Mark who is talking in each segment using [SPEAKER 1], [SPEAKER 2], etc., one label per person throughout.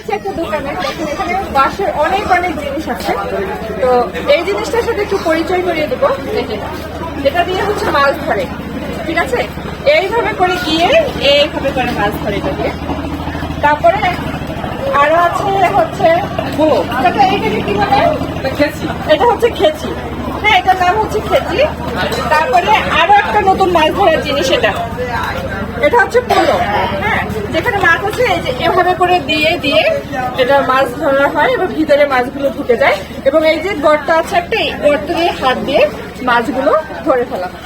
[SPEAKER 1] আসছি একটা দোকানে, দেখেন এখানে বাঁশের অনেক অনেক জিনিস আছে। তো এই জিনিসটার সাথে একটু পরিচয় করিয়ে দেবো। দেখেন এটা দিয়ে হচ্ছে মাছ ধরে, ঠিক আছে? এইভাবে করে গিয়ে এইভাবে করে মাছ ধরে এটা দিয়ে। তারপরে আরো আছে হচ্ছে এইটাকে কি বলে? এটা হচ্ছে খেচি। হ্যাঁ, এটার নাম হচ্ছে খেচি। তারপরে আরো একটা নতুন মাছ ধরার জিনিস এটা হচ্ছে পোলো। হ্যাঁ, যেখানে মাছ আছে এই যে এভাবে করে দিয়ে দিয়ে এটা মাছ ধরা হয় এবং ভিতরে মাছগুলো ঢুকে যায় এবং এই যে গর্ত আছে একটা, এই গর্ত দিয়ে হাত দিয়ে মাছগুলো ধরে ফেলা হয়।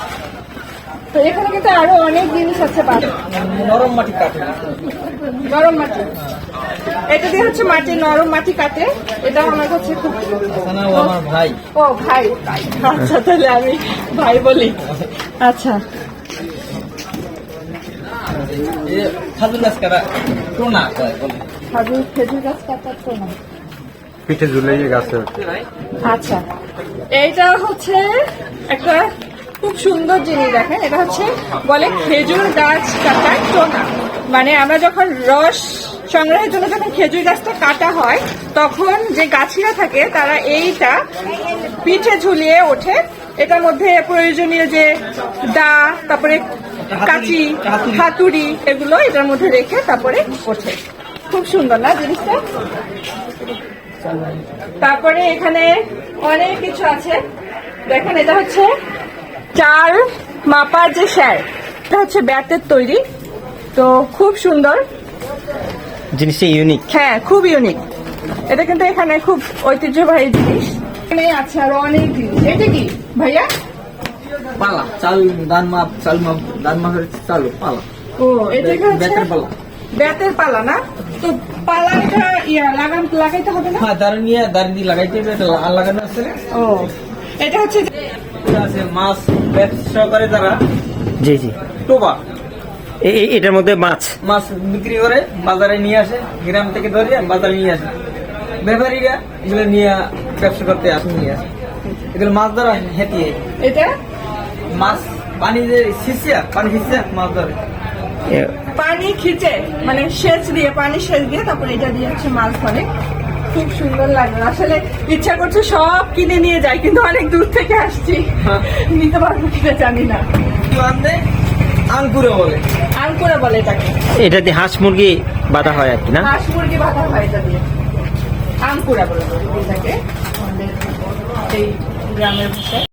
[SPEAKER 1] তো এখানে কিন্তু আরো অনেক জিনিস আছে।
[SPEAKER 2] নরম মাটি কাটে,
[SPEAKER 1] নরম মাটি, এটা দিয়ে হচ্ছে মাটি, নরম মাটি কাটে। এটা আমার কাছে খুব
[SPEAKER 2] আমার ভাই।
[SPEAKER 1] ও ভাই, আচ্ছা তাহলে আমি ভাই বলি। আচ্ছা,
[SPEAKER 2] খাজুর গাছ কাটা টোনা
[SPEAKER 1] খেজুর গাছ কাটার তো না।
[SPEAKER 3] পিঠে ঝুলে গাছে।
[SPEAKER 1] আচ্ছা, এইটা হচ্ছে একটা খুব সুন্দর জিনিস। দেখেন এটা হচ্ছে বলে খেজুর গাছ কাটার টোনা। মানে আমরা যখন রস সংগ্রহের জন্য যখন খেজুর গাছটা কাটা হয় তখন যে গাছিরা থাকে তারা এইটা পিঠে ঝুলিয়ে ওঠে। এটার মধ্যে প্রয়োজনীয় যে দা, তারপরে কাঁচি, হাতুড়ি, এগুলো এটার মধ্যে রেখে তারপরে ওঠে। খুব সুন্দর না জিনিসটা? তারপরে এখানে অনেক কিছু আছে। দেখেন এটা হচ্ছে চাল মাপার যে স্যার, এটা হচ্ছে ব্যাটের তৈরি। তো খুব সুন্দর
[SPEAKER 2] জিনিসটা, ইউনিক।
[SPEAKER 1] হ্যাঁ, খুব ইউনিক। এটা কিন্তু এখানে খুব ঐতিহ্যবাহী জিনিস। এখানে আছে আরো অনেক জিনিস। এটা কি ভাইয়া?
[SPEAKER 2] পালা, চাল ধান মাপ, চাল মাপ, ধান মাপের চালু পালা।
[SPEAKER 1] ও, এটা
[SPEAKER 2] বেতের পালা।
[SPEAKER 1] ব্যাটের পালা না? তো পালাটা লাগাইতে হবে না?
[SPEAKER 2] হ্যাঁ, দাঁড় দিয়ে লাগাইতে হবে। আর লাগানো আছে।
[SPEAKER 1] ও, এটা হচ্ছে
[SPEAKER 2] আছে মাছ ব্যবসা করে যারা।
[SPEAKER 4] জি জি,
[SPEAKER 2] টোবা,
[SPEAKER 4] এটার মধ্যে মাছ
[SPEAKER 2] বিক্রি করে বাজারে নিয়ে আসে, গ্রাম থেকে ধরে বাজারে নিয়ে আসে। ব্যাপারীরা এগুলো নিয়ে ব্যবসা করতে আসে, নিয়ে আসে। এগুলো মাছ ধরা হেঁটিয়ে,
[SPEAKER 1] এটা
[SPEAKER 2] মাছ পানি যে পানি খিচিয়া মাছ ধরে।
[SPEAKER 1] পানি খিচে, মানে সেচ দিয়ে, পানি সেচ দিয়ে তারপরে এটা দিয়ে হচ্ছে মাছ ধরে। খুব সুন্দর লাগে। আসলে ইচ্ছা করছে সব কিনে নিয়ে যাই, কিন্তু অনেক দূর থেকে আসছি, নিতে পারবো কিনা জানি না।
[SPEAKER 2] আঙ্কুরে বলে,
[SPEAKER 1] আঙ্কুরা বলে এটাকে।
[SPEAKER 4] এটা দিয়ে হাঁস মুরগি বাঁধা হয় আর কি না?
[SPEAKER 1] হাঁস মুরগি বাঁধা হয় এটা দিয়ে, আঙ্কুরা বলে এটাকে আমাদের এই গ্রামের ভাষায়।